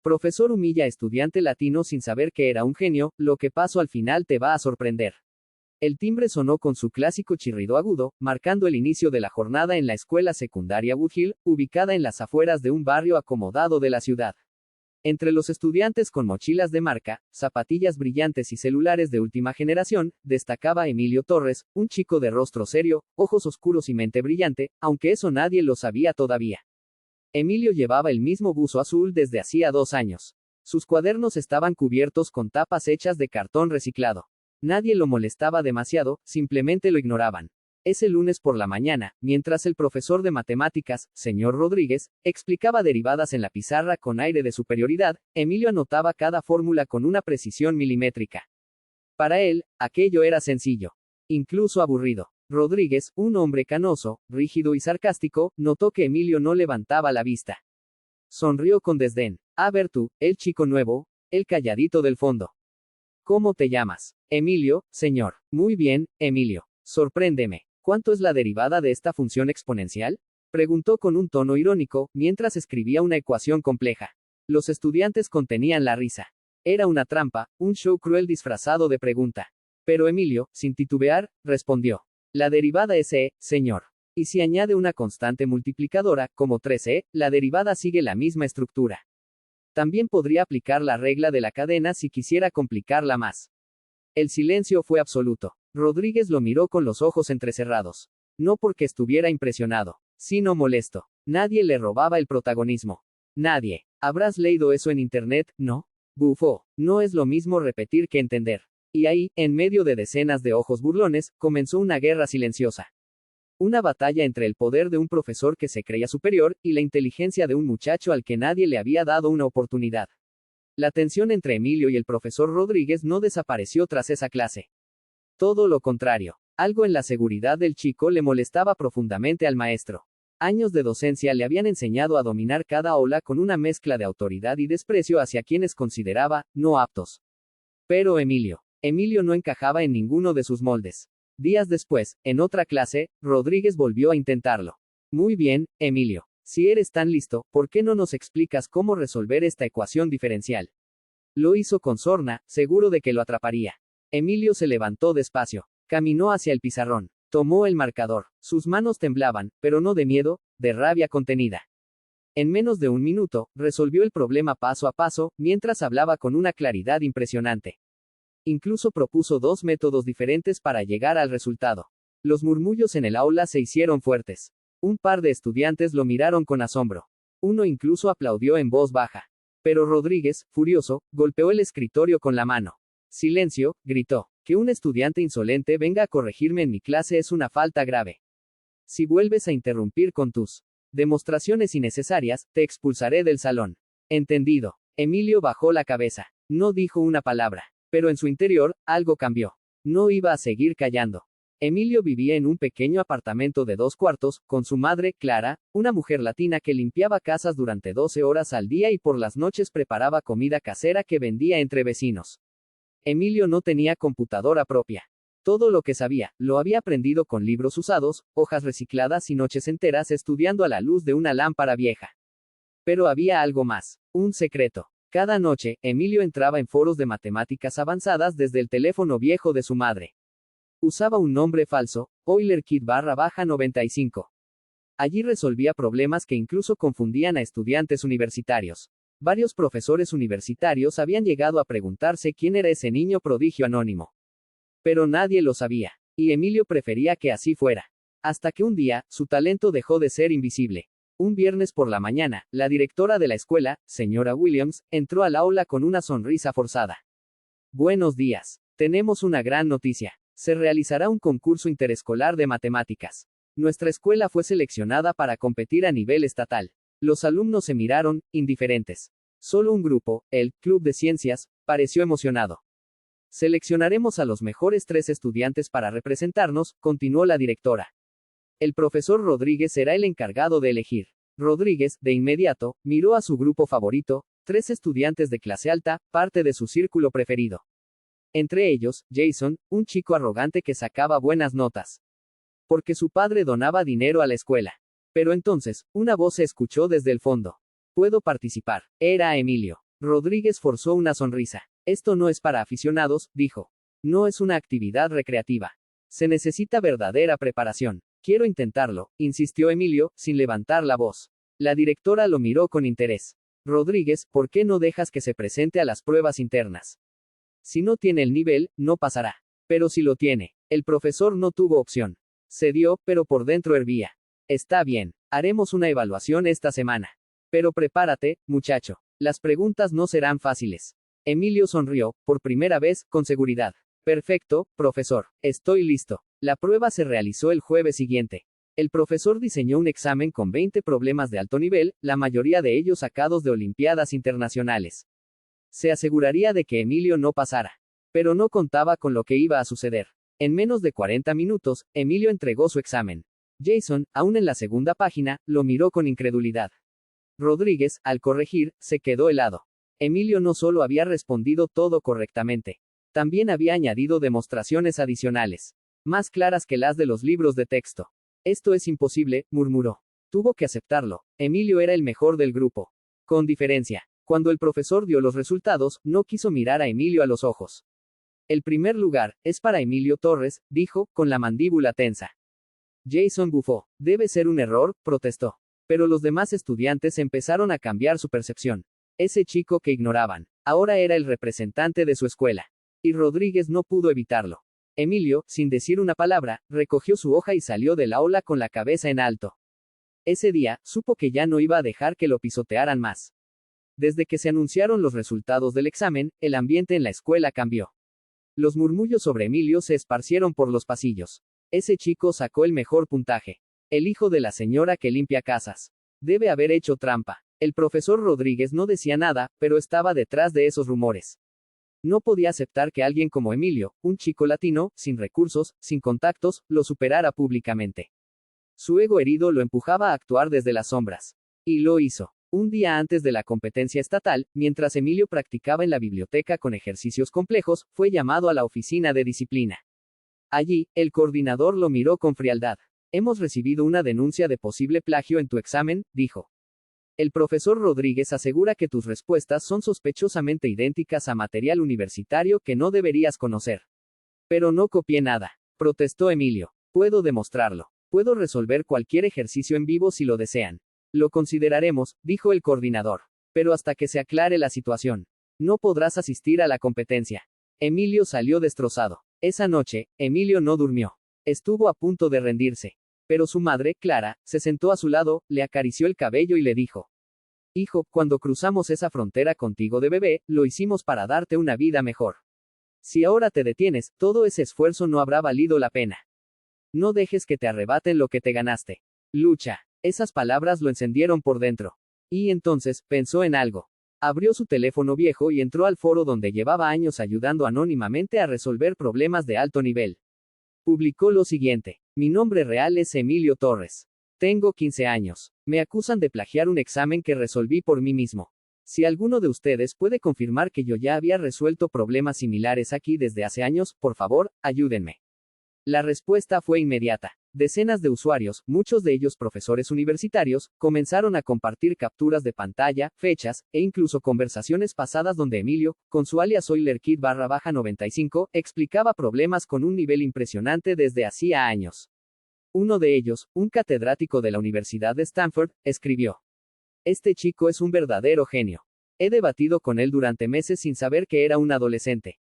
Profesor humilla a estudiante latino sin saber que era un genio, lo que pasó al final te va a sorprender. El timbre sonó con su clásico chirrido agudo, marcando el inicio de la jornada en la escuela secundaria Woodhill, ubicada en las afueras de un barrio acomodado de la ciudad. Entre los estudiantes con mochilas de marca, zapatillas brillantes y celulares de última generación, destacaba Emilio Torres, un chico de rostro serio, ojos oscuros y mente brillante, aunque eso nadie lo sabía todavía. Emilio llevaba el mismo buzo azul desde hacía 2 años. Sus cuadernos estaban cubiertos con tapas hechas de cartón reciclado. Nadie lo molestaba demasiado, simplemente lo ignoraban. Ese lunes por la mañana, mientras el profesor de matemáticas, señor Rodríguez, explicaba derivadas en la pizarra con aire de superioridad, Emilio anotaba cada fórmula con una precisión milimétrica. Para él, aquello era sencillo. Incluso aburrido. Rodríguez, un hombre canoso, rígido y sarcástico, notó que Emilio no levantaba la vista. Sonrió con desdén. A ver tú, el chico nuevo, el calladito del fondo. ¿Cómo te llamas? Emilio, señor. Muy bien, Emilio. Sorpréndeme. ¿Cuánto es la derivada de esta función exponencial? Preguntó con un tono irónico, mientras escribía una ecuación compleja. Los estudiantes contenían la risa. Era una trampa, un show cruel disfrazado de pregunta. Pero Emilio, sin titubear, respondió. La derivada es e, señor. Y si añade una constante multiplicadora, como 3e, la derivada sigue la misma estructura. También podría aplicar la regla de la cadena si quisiera complicarla más. El silencio fue absoluto. Rodríguez lo miró con los ojos entrecerrados. No porque estuviera impresionado, sino molesto. Nadie le robaba el protagonismo. Nadie. ¿Habrás leído eso en internet, no? Bufó. No es lo mismo repetir que entender. Y ahí, en medio de decenas de ojos burlones, comenzó una guerra silenciosa. Una batalla entre el poder de un profesor que se creía superior, y la inteligencia de un muchacho al que nadie le había dado una oportunidad. La tensión entre Emilio y el profesor Rodríguez no desapareció tras esa clase. Todo lo contrario. Algo en la seguridad del chico le molestaba profundamente al maestro. Años de docencia le habían enseñado a dominar cada aula con una mezcla de autoridad y desprecio hacia quienes consideraba no aptos. Pero Emilio no encajaba en ninguno de sus moldes. Días después, en otra clase, Rodríguez volvió a intentarlo. Muy bien, Emilio. Si eres tan listo, ¿por qué no nos explicas cómo resolver esta ecuación diferencial? Lo hizo con sorna, seguro de que lo atraparía. Emilio se levantó despacio. Caminó hacia el pizarrón. Tomó el marcador. Sus manos temblaban, pero no de miedo, de rabia contenida. En menos de 1 minuto, resolvió el problema paso a paso, mientras hablaba con una claridad impresionante. Incluso propuso 2 métodos diferentes para llegar al resultado. Los murmullos en el aula se hicieron fuertes. Un par de estudiantes lo miraron con asombro. Uno incluso aplaudió en voz baja. Pero Rodríguez, furioso, golpeó el escritorio con la mano. Silencio, gritó. Que un estudiante insolente venga a corregirme en mi clase es una falta grave. Si vuelves a interrumpir con tus demostraciones innecesarias, te expulsaré del salón. Entendido. Emilio bajó la cabeza. No dijo una palabra. Pero en su interior, algo cambió. No iba a seguir callando. Emilio vivía en un pequeño apartamento de 2 cuartos, con su madre, Clara, una mujer latina que limpiaba casas durante 12 horas al día y por las noches preparaba comida casera que vendía entre vecinos. Emilio no tenía computadora propia. Todo lo que sabía, lo había aprendido con libros usados, hojas recicladas y noches enteras estudiando a la luz de una lámpara vieja. Pero había algo más. Un secreto. Cada noche, Emilio entraba en foros de matemáticas avanzadas desde el teléfono viejo de su madre. Usaba un nombre falso, EulerKid_95. Allí resolvía problemas que incluso confundían a estudiantes universitarios. Varios profesores universitarios habían llegado a preguntarse quién era ese niño prodigio anónimo. Pero nadie lo sabía. Y Emilio prefería que así fuera. Hasta que un día, su talento dejó de ser invisible. Un viernes por la mañana, la directora de la escuela, señora Williams, entró al aula con una sonrisa forzada. Buenos días. Tenemos una gran noticia. Se realizará un concurso interescolar de matemáticas. Nuestra escuela fue seleccionada para competir a nivel estatal. Los alumnos se miraron, indiferentes. Solo un grupo, el Club de Ciencias, pareció emocionado. Seleccionaremos a los mejores 3 estudiantes para representarnos, continuó la directora. El profesor Rodríguez será el encargado de elegir. Rodríguez, de inmediato, miró a su grupo favorito, 3 estudiantes de clase alta, parte de su círculo preferido. Entre ellos, Jason, un chico arrogante que sacaba buenas notas. Porque su padre donaba dinero a la escuela. Pero entonces, una voz se escuchó desde el fondo. ¿Puedo participar? Era Emilio. Rodríguez forzó una sonrisa. Esto no es para aficionados, dijo. No es una actividad recreativa. Se necesita verdadera preparación. Quiero intentarlo, insistió Emilio, sin levantar la voz. La directora lo miró con interés. Rodríguez, ¿por qué no dejas que se presente a las pruebas internas? Si no tiene el nivel, no pasará. Pero si lo tiene. El profesor no tuvo opción. Cedió, pero por dentro hervía. Está bien. Haremos una evaluación esta semana. Pero prepárate, muchacho. Las preguntas no serán fáciles. Emilio sonrió, por primera vez, con seguridad. Perfecto, profesor. Estoy listo. La prueba se realizó el jueves siguiente. El profesor diseñó un examen con 20 problemas de alto nivel, la mayoría de ellos sacados de olimpiadas internacionales. Se aseguraría de que Emilio no pasara. Pero no contaba con lo que iba a suceder. En menos de 40 minutos, Emilio entregó su examen. Jason, aún en la segunda página, lo miró con incredulidad. Rodríguez, al corregir, se quedó helado. Emilio no solo había respondido todo correctamente, también había añadido demostraciones adicionales, más claras que las de los libros de texto. Esto es imposible, murmuró. Tuvo que aceptarlo. Emilio era el mejor del grupo. Con diferencia. Cuando el profesor dio los resultados, no quiso mirar a Emilio a los ojos. El primer lugar es para Emilio Torres, dijo, con la mandíbula tensa. Jason bufó. Debe ser un error, protestó. Pero los demás estudiantes empezaron a cambiar su percepción. Ese chico que ignoraban, ahora era el representante de su escuela. Y Rodríguez no pudo evitarlo. Emilio, sin decir una palabra, recogió su hoja y salió del aula con la cabeza en alto. Ese día, supo que ya no iba a dejar que lo pisotearan más. Desde que se anunciaron los resultados del examen, el ambiente en la escuela cambió. Los murmullos sobre Emilio se esparcieron por los pasillos. Ese chico sacó el mejor puntaje. El hijo de la señora que limpia casas. Debe haber hecho trampa. El profesor Rodríguez no decía nada, pero estaba detrás de esos rumores. No podía aceptar que alguien como Emilio, un chico latino, sin recursos, sin contactos, lo superara públicamente. Su ego herido lo empujaba a actuar desde las sombras. Y lo hizo. Un día antes de la competencia estatal, mientras Emilio practicaba en la biblioteca con ejercicios complejos, fue llamado a la oficina de disciplina. Allí, el coordinador lo miró con frialdad. Hemos recibido una denuncia de posible plagio en tu examen, dijo. El profesor Rodríguez asegura que tus respuestas son sospechosamente idénticas a material universitario que no deberías conocer. Pero no copié nada, protestó Emilio. Puedo demostrarlo. Puedo resolver cualquier ejercicio en vivo si lo desean. Lo consideraremos, dijo el coordinador. Pero hasta que se aclare la situación. No podrás asistir a la competencia. Emilio salió destrozado. Esa noche, Emilio no durmió. Estuvo a punto de rendirse. Pero su madre, Clara, se sentó a su lado, le acarició el cabello y le dijo: Hijo, cuando cruzamos esa frontera contigo de bebé, lo hicimos para darte una vida mejor. Si ahora te detienes, todo ese esfuerzo no habrá valido la pena. No dejes que te arrebaten lo que te ganaste. Lucha. Esas palabras lo encendieron por dentro. Y entonces, pensó en algo. Abrió su teléfono viejo y entró al foro donde llevaba años ayudando anónimamente a resolver problemas de alto nivel. Publicó lo siguiente: Mi nombre real es Emilio Torres. Tengo 15 años. Me acusan de plagiar un examen que resolví por mí mismo. Si alguno de ustedes puede confirmar que yo ya había resuelto problemas similares aquí desde hace años, por favor, ayúdenme. La respuesta fue inmediata. Decenas de usuarios, muchos de ellos profesores universitarios, comenzaron a compartir capturas de pantalla, fechas, e incluso conversaciones pasadas donde Emilio, con su alias SoilerKid_95, explicaba problemas con un nivel impresionante desde hacía años. Uno de ellos, un catedrático de la Universidad de Stanford, escribió: Este chico es un verdadero genio. He debatido con él durante meses sin saber que era un adolescente.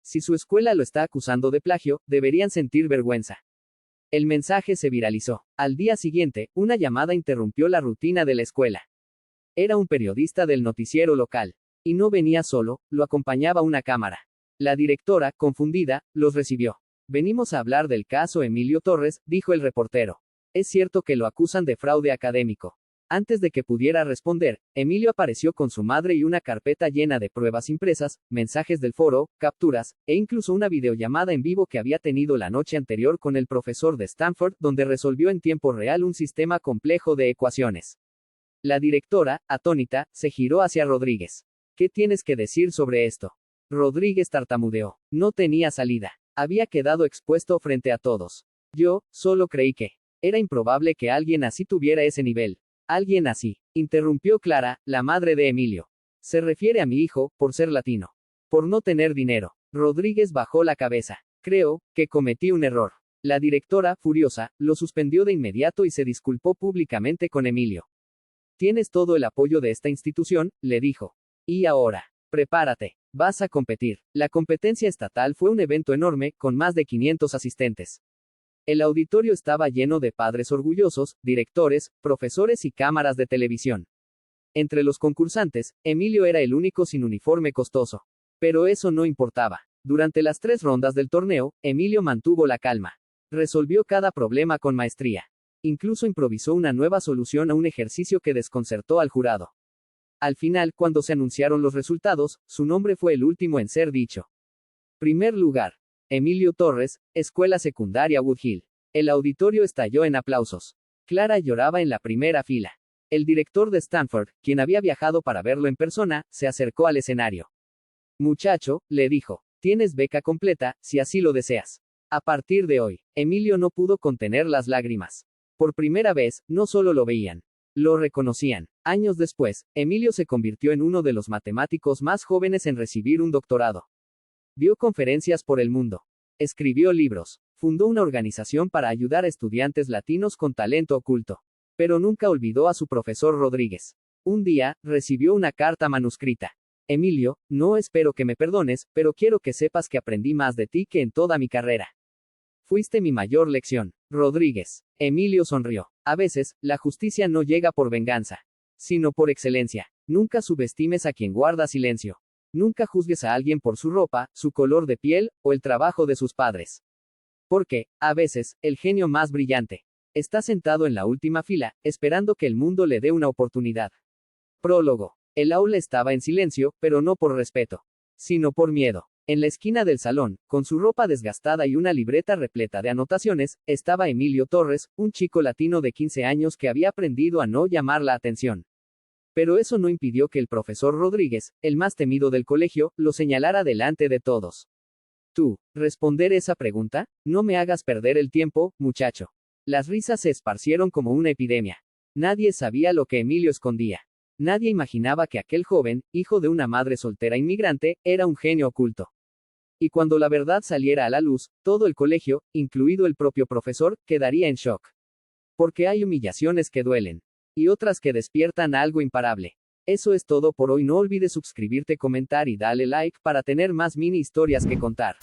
Si su escuela lo está acusando de plagio, deberían sentir vergüenza. El mensaje se viralizó. Al día siguiente, una llamada interrumpió la rutina de la escuela. Era un periodista del noticiero local. Y no venía solo, lo acompañaba una cámara. La directora, confundida, los recibió. Venimos a hablar del caso Emilio Torres, dijo el reportero. Es cierto que lo acusan de fraude académico. Antes de que pudiera responder, Emilio apareció con su madre y una carpeta llena de pruebas impresas, mensajes del foro, capturas, e incluso una videollamada en vivo que había tenido la noche anterior con el profesor de Stanford, donde resolvió en tiempo real un sistema complejo de ecuaciones. La directora, atónita, se giró hacia Rodríguez. ¿Qué tienes que decir sobre esto? Rodríguez tartamudeó. No tenía salida. Había quedado expuesto frente a todos. Yo, solo creí que era improbable que alguien así tuviera ese nivel. Alguien así, interrumpió Clara, la madre de Emilio. Se refiere a mi hijo, por ser latino. Por no tener dinero. Rodríguez bajó la cabeza. Creo que cometí un error. La directora, furiosa, lo suspendió de inmediato y se disculpó públicamente con Emilio. Tienes todo el apoyo de esta institución, le dijo. Y ahora, prepárate. Vas a competir. La competencia estatal fue un evento enorme, con más de 500 asistentes. El auditorio estaba lleno de padres orgullosos, directores, profesores y cámaras de televisión. Entre los concursantes, Emilio era el único sin uniforme costoso. Pero eso no importaba. Durante las 3 rondas del torneo, Emilio mantuvo la calma. Resolvió cada problema con maestría. Incluso improvisó una nueva solución a un ejercicio que desconcertó al jurado. Al final, cuando se anunciaron los resultados, su nombre fue el último en ser dicho. Primer lugar. Emilio Torres, Escuela Secundaria Woodhill. El auditorio estalló en aplausos. Clara lloraba en la primera fila. El director de Stanford, quien había viajado para verlo en persona, se acercó al escenario. Muchacho, le dijo, tienes beca completa, si así lo deseas. A partir de hoy, Emilio no pudo contener las lágrimas. Por primera vez, no solo lo veían, lo reconocían. Años después, Emilio se convirtió en uno de los matemáticos más jóvenes en recibir un doctorado. Dio conferencias por el mundo. Escribió libros. Fundó una organización para ayudar a estudiantes latinos con talento oculto. Pero nunca olvidó a su profesor Rodríguez. Un día, recibió una carta manuscrita. Emilio, no espero que me perdones, pero quiero que sepas que aprendí más de ti que en toda mi carrera. Fuiste mi mayor lección. Rodríguez. Emilio sonrió. A veces, la justicia no llega por venganza, sino por excelencia. Nunca subestimes a quien guarda silencio. Nunca juzgues a alguien por su ropa, su color de piel, o el trabajo de sus padres. Porque, a veces, el genio más brillante está sentado en la última fila, esperando que el mundo le dé una oportunidad. Prólogo. El aula estaba en silencio, pero no por respeto, sino por miedo. En la esquina del salón, con su ropa desgastada y una libreta repleta de anotaciones, estaba Emilio Torres, un chico latino de 15 años que había aprendido a no llamar la atención. Pero eso no impidió que el profesor Rodríguez, el más temido del colegio, lo señalara delante de todos. Tú, ¿responder esa pregunta? No me hagas perder el tiempo, muchacho. Las risas se esparcieron como una epidemia. Nadie sabía lo que Emilio escondía. Nadie imaginaba que aquel joven, hijo de una madre soltera inmigrante, era un genio oculto. Y cuando la verdad saliera a la luz, todo el colegio, incluido el propio profesor, quedaría en shock. Porque hay humillaciones que duelen. Y otras que despiertan algo imparable. Eso es todo por hoy. No olvides suscribirte, comentar y darle like para tener más mini historias que contar.